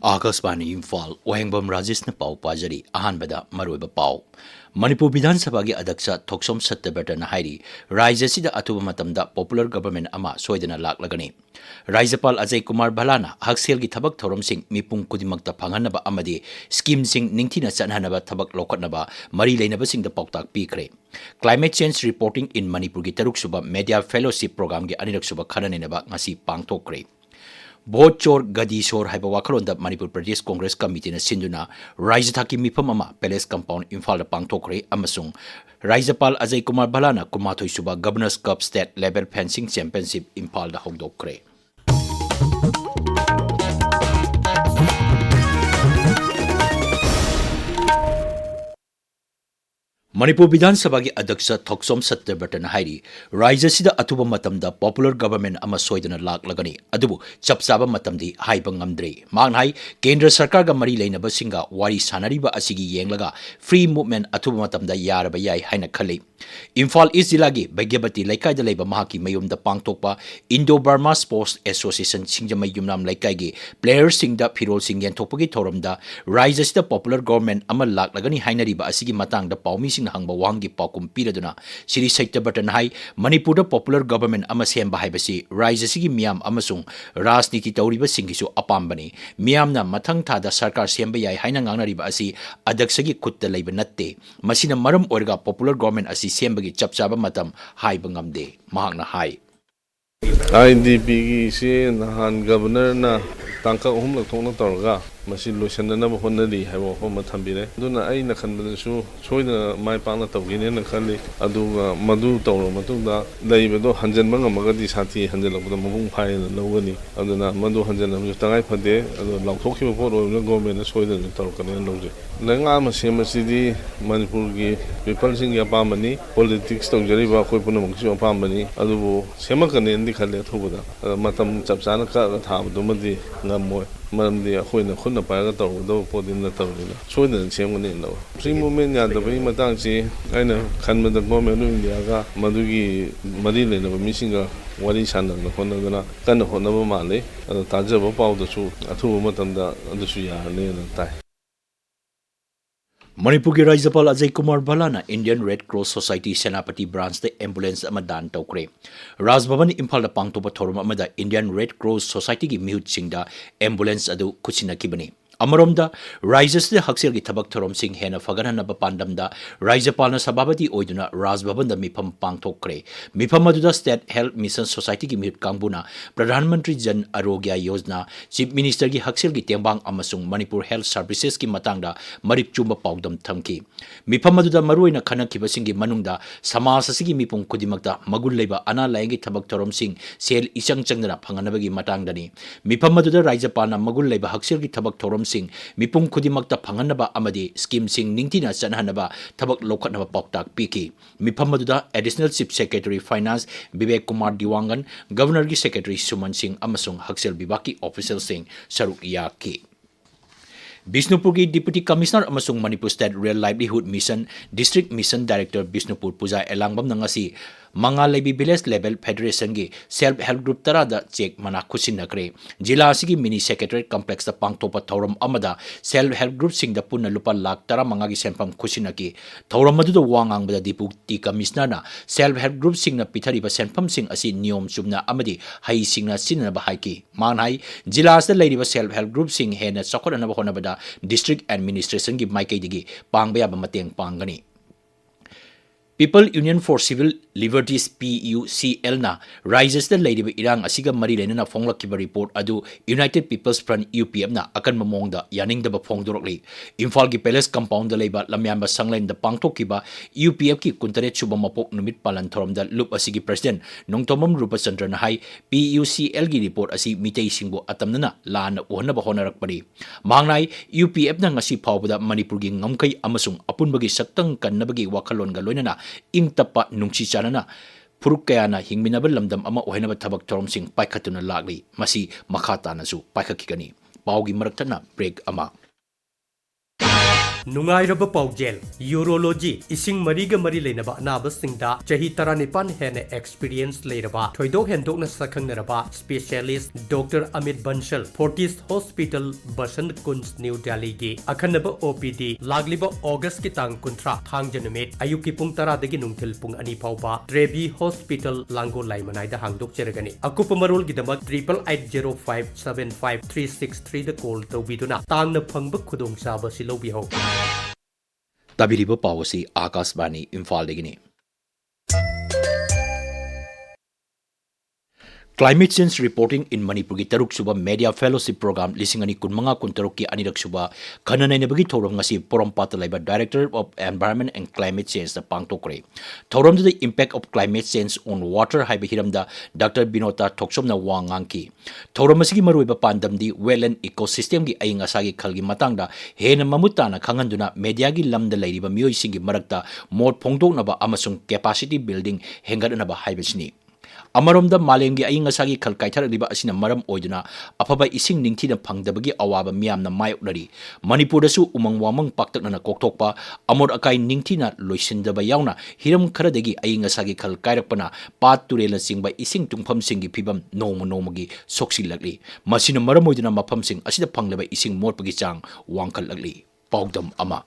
Akasbani Imphal, Wahengbam Rajesh na pau pajari, ahanbada maruiba pau. Manipur Bidhan Sabha gi Adaksa Thoksom Satyaberta na hairi, Raijasida atuba matamda popular government ama soidana laklagani. Raijapal Ajay Kumar Bhalana, Haksel gi thabak thorom sing mipung kudimakta phanganaba amadi, scheme sing ningthina chanhanaba thabak lokatnaba, mari leinaba sing da pauktak pikre. Climate Change Reporting in Manipur gi taruk suba Media Fellowship Program gi anirak suba khananenaba ngasi pangthokre. Both Chor Gadi Sor Haiba Wakalonda Manipur Pradesh Congress Committee na Sinduna, Raijataki Mipam Ama, Palace Compound, Imphal Pangtokre, Amasung, Raijapal Ajay Kumar Bhalana, Kumathoy Suba Governors Cup State Level Fencing Championship, Imphal da Hogdokre. Manipur Bidhan Sabha gi Adaksa Thoksom Satyaberta na hairi, Raijasida atuba matamda popular government ama soidana laklagani, adubu chapsaba matamdi haiba ngamdre. Manghai Kendra Sarkar ga mari leinaba singa wari sanariba asigi yenglaga free movement atuba matamda yaraba yai haina khali. Imphal East Jilagi Bhagyabati Laikai da leiba mahaki mayumda pangtokpa Indo-Burma Sports Association singjamay yumnam laikai gi players singda phirol sing yentokpagi thoramda Raijasida popular government ama laklagani hainariba asigi matangda paumi sing hangba wangi pakum piraduna Siri Satyaberta hai Manipur popular government ama semba haibasi Raijasigi miyam amasung rajniti tauriba singisu apambani miyamna mathang thada sarkar semba yai haina ngangnariba asi adaksagi khutta leiba natte masina maram orga popular government asi sembagi chapchaba matam haiba ngamde mahakna hai IDP gi se nahan governor na tangka humlak thongna torga masi loisandana ba honnari haibo ko mathambire duna ai na khanbadasu soina mai pangna tawgine na khali aduga madu tawro matungda leibedo hanjanba ngamagadi sati hanjalakda mabung phai na lawgani aduna madu hanjanam tangai phade adu laukthokhiba pho ro government na soida torkane lawje langa masidi manipur gi people sing ya pamani politics tawjari ba khoi punamang si pamani adu semakane ndi khale thobuda matam chapchana ka thabdu madi ngamoy maramdi akhoi khunna paga tawdo podin na tawdina soida semgani law free movement ya da bai matang si aina khanmada government of india ga madugi mari lena misinga wari sanna na honna kan honna ba male tajaba pawda su athu matamda adusu ya ne na tai Manipur gi Raijapal Ajay Kumar Bhalana Indian Red Cross Society Senapati branch the ambulance amadan tokre. Rajbhavan Imphal da pangtoba thorum amada Indian Red Cross Society gi mihut singda ambulance adu kuchina kibani. Amaromda Raijasde Haksel gi thabak thorom sing hena faganana ba pandamda Raijapalna sababati oiduna Rajbhavan da mifam pangthokre. Mifam aduda State Health Mission Society gi mihut kangbuna Pradhan Mantri Jan Arogya Yojana Chief Minister gi Haksel gi tembang amasung Manipur Health Services ki matangda marik chumba paudam thamki. Mifam aduda maruina khanakiba singi manungda samaj asigi mipung kudimakta magul leiba ana laingi thabak thorom sing sel isang changna phanganabagi matangdani. Mifam aduda Raijapalna magul leiba Haksel gi thabak thorom sing mipung kudimakta phanganaba amadi scheme sing ningtina chanhanaba thabak lokhatnaba pauktak piki mifam aduda additional chief secretary finance Vivek Kumar Diwangan governor gi secretary Suman Singh amasung Haksel Bibaki official sing saruk yaki Bisnupur ki Deputy Commissioner amasung Manipur State Rural Livelihood Mission District Mission Director Bisnupur Puja Elangbam nangasi Manga Lebi Village Level Federation gi Self Help Group tarada check mana khusin nakre Jila asigi Mini Secretariat Complex da pangtopa thoram amada Self Help Group sing da punna lupa lakh tara manga gi senpam khusinaki thoram madu da wangang bada Deputy Commissioner na Self Help Group sing na pithari ba senpam sing asi niyom sumna amadi hai sing na sinna ba haiki manhai Jila as da leiri ba Self Help Group sing hena sakot na ba hona bada District Administration gi maikai digi pangba ba mateng pangani People Union for Civil Liberties PUCL na rises the lady irang asiga mari lena na phonglakiba report adu United People's Front UPM na akan mamongda yaning da ba phongdorokli Imphal gi Palace compound da leiba lamyamba sanglen da pangthokiba UPF ki kuntaret suba mapok numit palan thorom da loop asigi president nongtomam Geetchandra na hai PUCL gi report asi mitei singbo atamna na lana uhna ba honarakpari mangnai UPF na ngasi phawbada Manipur gi ngamkai amasung apunbagi saktang kannabagi wakhalon ga loinana ing tapa nungsi chanana puruk kayana hingminaba lamdam ama ohenaba thabak thorom sing paikhatuna lagli masi makhata nasu paikhakigani paugi maraktana break ama Nungairaba Paugel, Urology, Ising Mariga Marilena, Nabasingda, Jahi Taranipan Hene Experience Leraba, Toido Hendokna Sakanaraba, Specialist Dr. Amit Bansal, Fortis Hospital, Basant Kunz, New Delhi, Akanaba OPD, Lagliba August Kitang Kuntra, Thang Janumit, Ayuki Pungtara de Ginungtil Pung Anipauba, Trebi Hospital, Lango Laimanai, the Hangdok Cheragani, Akupamarul Gidamak, 8805753663 the call to Viduna, Tang the Pungba Kudung Saba Silobiho. Tabiriba Pawasi, Akasbani, Imphal Digini. Climate Change Reporting in Manipur ki Taruk Suba Media Fellowship Program Lisingani Kunmanga Kuntaruk ki Anirak Suba Kananay Nabagi Thorom ngasi Porompata Laiba Director of Environment and Climate Change the Pangtokre. Thorom to the impact of climate change on water Haiba Hiramda Dr. Binota Toksomna Wangangki. Thorom masigi maruiba pandam di wetland ecosystem gi aying asagi khalgi matangda hena mamutana khanganduna media gi lamda lairiba miyoi singi marakta mod phongdoknaba amasung capacity building hengadnaba haibasni. Amaromda Malengi aying asagi kalkaitara liba asina maram oiduna apaba ising ningti na pangdabagi awaba miyam na mayoknari Manipur dasu umang wamang paktak na koktokpa amor akay ningti na loisindaba yauna hiram karadagi aying asagi kalkairakpana pat turela singba ising tungpam singi pibam nomagi soksilagli masina maram oiduna mapam sing asida panglaba ising morpagi chang wangkalagli paugdam ama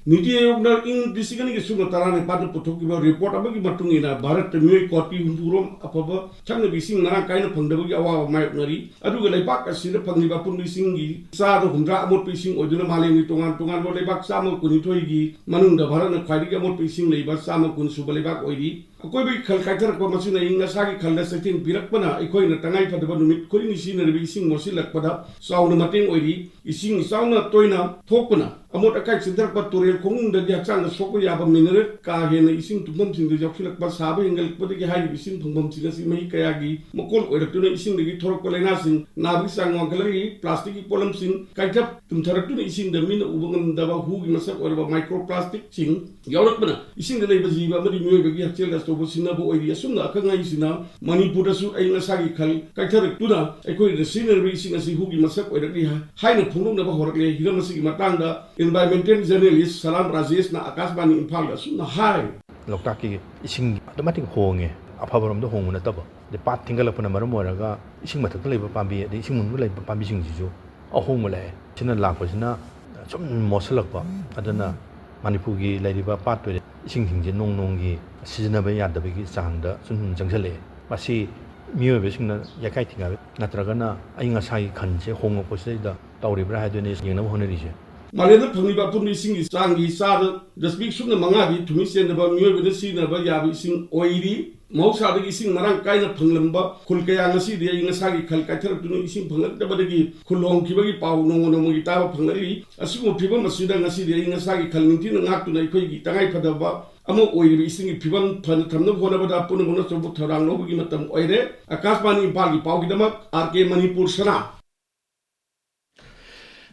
Niti Ayogna in Bisigani Sunga Tarani Patu Putokiba report Abagi Matungina, Barat, Mui Kopi, Hurum, Apaba, Changa Bising, Nara kind of Pandabi Awa Mayonari, Aduga Lebak, a Sina Pangibapun Bisingi, Sado, Hundra Amot Pissing, Oduna Mali, Tongan, Lebak, Samo Kunitoigi, Manunda, Varana, Quadia Mot Pissing, Labor, Samo Kun Subalebak Oidi, Akobi Kalkata Komasina in Nasaki Kaldasatin, Pirakpana, Ecoina Tangai Padabanumit, Kuring Sing, Mosilak Pada, Sauna Mating Oidi, Ising Sauna Toina, Topana. Amot akai sinter pa turel kong da dia chang so ko ya ba minere ka he na ising tungam sing de joksilak pa sabe engel pa de hai ising tungam sing si mai kaya gi mokol o rektu na ising de thorok ko lena sing na bi sang wa galari plastic ki polam sing kai thap tum tharak tu ising de min ubangam da ba hu gi masak or ba microplastic sing yawrak bana ising de nei ba ji ba ma di myoy ba gi hakchel da so bo sina bo oi asum na ka ngai sina Manipur da su ai na sa gi khal kai tharak tu na ai ko de scenery sing asi hu gi masak or ri hai na phungum na ba horak le hiram si gi matang da Environmental journalist Salam Rajesh na Akasbani Imphal na hai Lokaki ising automatic honge apabarom do hongu na taba de pat tingal puna maram moraga ising matak leba pambi de ising mun leba pambi sing jijo a hongu le china lakpa sina chom mosalakpa adana Manipur gi laiba pat to ising thingje nong gi sijna ba yad da gi changda sun jangsale masi miyo be singna yakai tinga natraga na ainga sai khanje hongu posai da tawribra ha de ne yengna honeri je Malena Puniba Puni Sing is Sangi Sada, the speak from the Mangabi to Miss and about New with the scene of Yabi Sing Oidi, Mosadi Sing Marang kind of Punglamba, Kulkayana City, Ingasagi, Kalkata to Sing Punga, the Badagi, Kulong Kibagi Pau, no Mogita Pungari, a single people Masida Nasi, Ingasagi, Kalmintin and Act to Naiki, Tangai Padaba. Amo Oidi sing Pivan Panatam, whatever Punamona of Tarang, no Gimatam Oide, a Kasbani Pagi Paugidama, Arke Manipur Sana.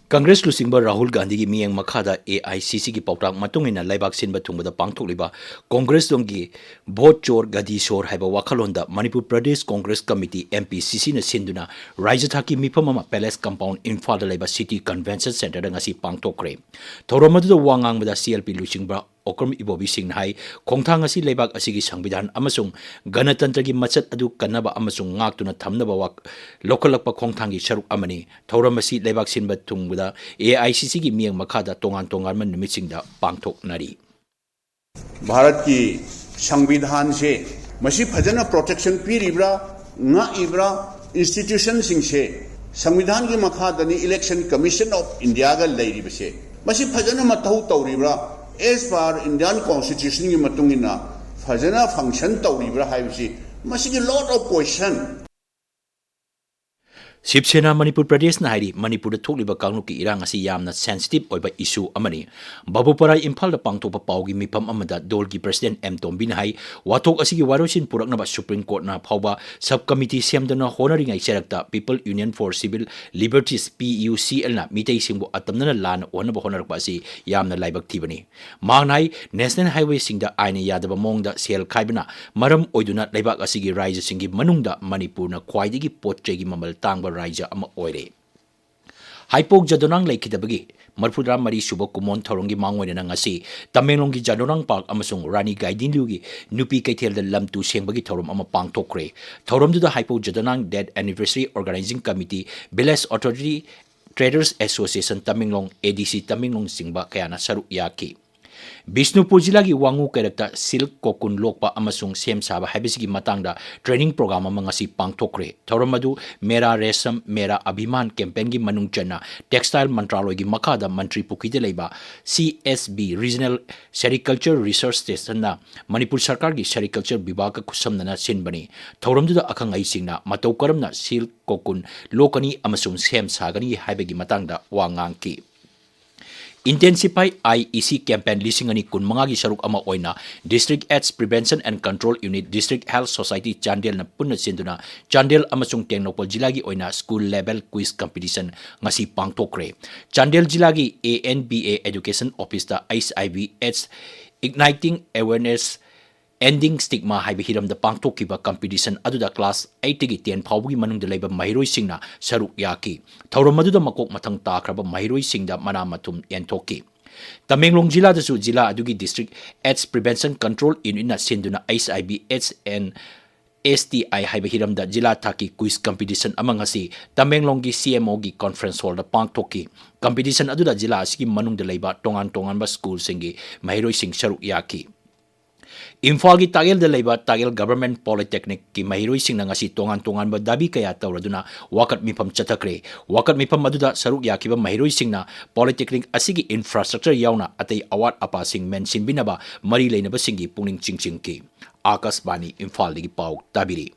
Congress Lusingba Rahul Gandhi ki miyang makhada AICC ki pautak matungina laibak sinba thungba pangthok liba Congress dongi vote chor gadi sor haiba wakhalonda Manipur Pradesh Congress Committee MPCC na sinduna Raija Thaki mipamama Palace Compound Imphal da laiba City Convention Center da ngasi pangthokre thoromadu da wangang bada CLP Lusingba Okram Ibobi Singh hai Khongthang asi leibak asigi sangbidan amasung Ganatantra gi machat adu kanaba amasung ngaktuna thamnaba wak lokalakpa khongthang gi saruk amani thoram asi leibak sinba thungbuda AICC gi miyang makhada tongan man numitsingda pangthoknari Bharat की संविधान से मसी फजना protection पीरिब्रा nga ibra institution sing se संविधान की मखादनी election commission of India गा लेरिबसे मसी फजना मथौ तौरिब्रा as per Indian constitution की मतुंगिना फजना फंक्शन तौरिब्रा हाइबसी मसी की lot of question Sipsena Manipur Pradesh na hairi Manipur da thokliba kanglup ki irang asi yamna sensitive oiba issue amani Babupara Imphal da pangtokpa paugi mipam amada dol gi President M Tombi na hai wathok asigi warosin puraknaba Supreme Court na phauba subcommittee semdana honoring ai serakta People Union for Civil Liberties PUCL na mitei singbo atamna lan onaba honorakpa asi yamna laibak thibani mangnai National Highway singda aina yadaba mongda sel khaibana maram oiduna laibak asigi raija singi manungda Manipur na khwaidigi potchegi mamal tangba Raija ama oire Haipok Jadonang Laikidabagi, Marpudra Mari Subo Kumon Torongi Mangway Nangasi, Tamelongi Jadonang Park Amasung Rani Gaidin Lugi, Nupi Kaitel the Lam to Sembagi Torum Amapang Tokre, Torum to the Haipok Jadonang Dead Anniversary Organizing Committee, Bilas Authority Traders Association Taminglong ADC Taminglong Singba Kayana Saru Yaki. Bisnupur Jilagi Wangu Karakta Silk Kokun Lokpa Amasung Sem Saba Habisigi Matangda Training Program Mangasi Pang Tokre, Toromadu, Mera Resam, Mera Abhiman Kempengi Manungchana, Textile Mantralogi Makada Mantri Pukide Leba, CSB Regional Sericulture Research Station na Manipur Sarkar gi Sericulture Bibaka Kusamna Sinbani, Torom the Akangai Singna, Matokaram na Silk Kokun, Lokani Amasung Sem Sagani Habegi Matangda Wanganki. Intensify IEC campaign lising ani kun mangagi saruk ama oina District AIDS Prevention and Control Unit District Health Society Chandel na punna sinduna Chandel amasung Tengnopal Jilagi oina school level quiz competition ngasi pangtokre Chandel Jilagi ANBA Education Office ta HIV AIDS Igniting Awareness Ending Stigma haiba hiram da pangtokiba competition aduda class 8 gi 10 phawgi manung da leba mahiroi singna saruk yaki thauram aduda makok mathang takraba mahiroi singda mana matum entoki Tamenglong Jila da su jila adugi district AIDS Prevention Control Unit na sinduna HIV AIDS and STI haiba hiram da jila thaki quiz competition amang asi Tamenglong gi CMO gi conference hall da pangtoki competition aduda jila asigi manung da leba tongan ba school singi mahiroi sing saruk yaki Imphal gi Tagel de Leba Tagel Government Polytechnic ki mahiroi sing ngasi tongan ba dabi kaya tawraduna wakat mipam chatakre wakat mipam maduda saruk yakiba mahiroi singna Polytechnic asigi infrastructure yauna atay award apa sing mention binaba mari leinaba singi pungning chingching ki Akasbani Imphal gi pau tabiri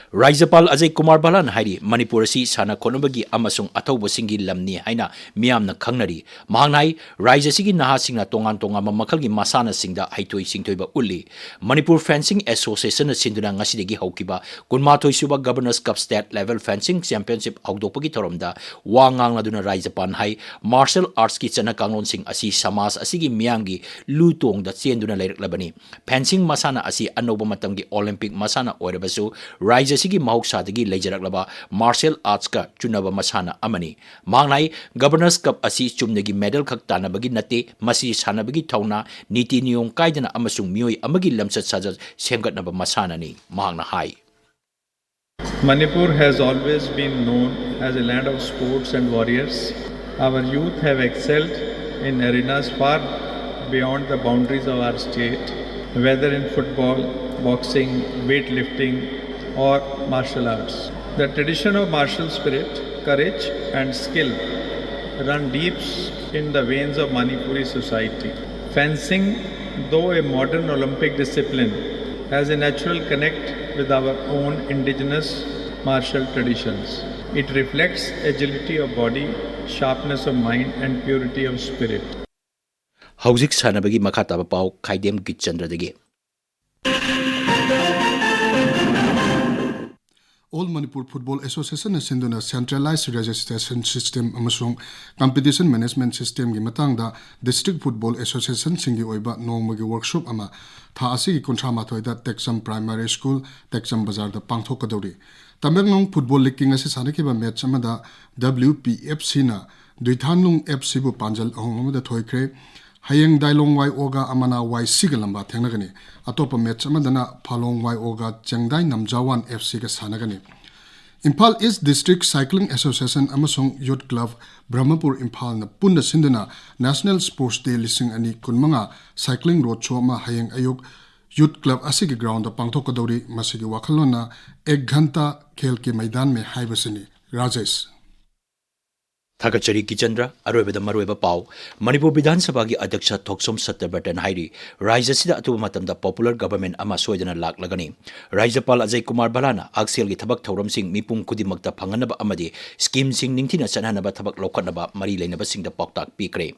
Rajapal Ajay Kumar Balan Hairi Manipur si sana konobagi amasung atauba singi lamni haina miyamna khangnari mahangnai Raja sigi naha singna tongan mamakhalgi masana singda haitoi singtoiba ulli Manipur Fencing Association sinduna ngasidegi haukiba kunmathoi suba Governors Cup State Level Fencing Championship haudopagi toromda wangang laduna Rajapal hai martial arts ki chana kanglon sing asi samas asigi miyangi lutong da chenduna lairak fencing masana asi anoba matamgi Olympic masana oirabasu Raja sigi mahoksadagi leijaraklaba martial arts ka chunaba masana amani mangnai Governors Cup asi chumnagi medal khak tanabagi nate masi sanabagi thauna niti niyom kaidana amasung mioi amagi lamsat sajat semgatnaba masana ni mangna hai Manipur has always been known as a land of sports and warriors. Our youth have excelled in arenas far beyond the boundaries of our state, whether in football, boxing, weightlifting, or martial arts. The tradition of martial spirit, courage and skill run deep in the veins of Manipuri society. Fencing, though a modern Olympic discipline, has a natural connect with our own indigenous martial traditions. It reflects agility of body, sharpness of mind and purity of spirit. Hauzik sanabagi makataba pau Khaidem Geetchandra degi All Manipur Football Association is in a centralized registration system amasung competition management system gi matangda District Football Association singi oiba nongmagi workshop ama tha asi kontra mathoida Texam Primary School Texam Bazar da pangthokadori Tamenglong Football League king asi sanakiba match amada WPFC na Duithanlung FC bu panjal ahongmada thoikre Hayeng Dailong Wai Oga Amana Wai Sigalamba Tenagani, Atopa Match Amadana Palong Wai Oga Chengdai Namjawan FC Sanagani. Imphal East District Cycling Association Amasong Youth Club Brahmapur Imphal na Punda Sindana National Sports Day Lising Ani Kunmanga Cycling Road Show Ma Hayeng Ayuk Youth Club Asigi Ground the Pangtokadori Masigi Wakalona 1 Ghanta Khel ke Maidan me Haibasini Rajesh Thakachari Geetchandra aroibada maroiba pau Manipur Vidhan Sabha gi Adhyaksha Thoksom Satyabartan hairi Raja sida atuba matamda popular government ama soidana laklagani Rajapal Ajay Kumar Balana Aksel gi thabak thauram sing mipum kudimakta phanganaba amadi scheme sing ningthina chanhanaba thabak lokhatnaba mari leinaba singda paktak pikre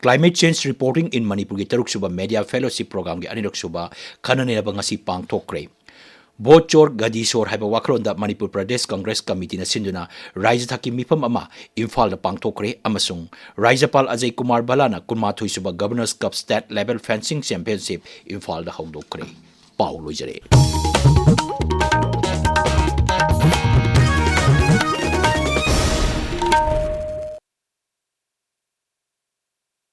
Climate Change Reporting in Manipur gi taruk suba Media Fellowship Program gi anirak suba khananeba ngasi pangthokre Bochor Gadisor haiba wakronda Manipur Pradesh Congress Committee na sinduna Raja Thaki mifam ama Imphal da pangtokre amasung Rajapal Ajay Kumar Balana kunmathoi suba Governors Cup State Level Fencing Championship Imphal da hongdokre Paulo Jare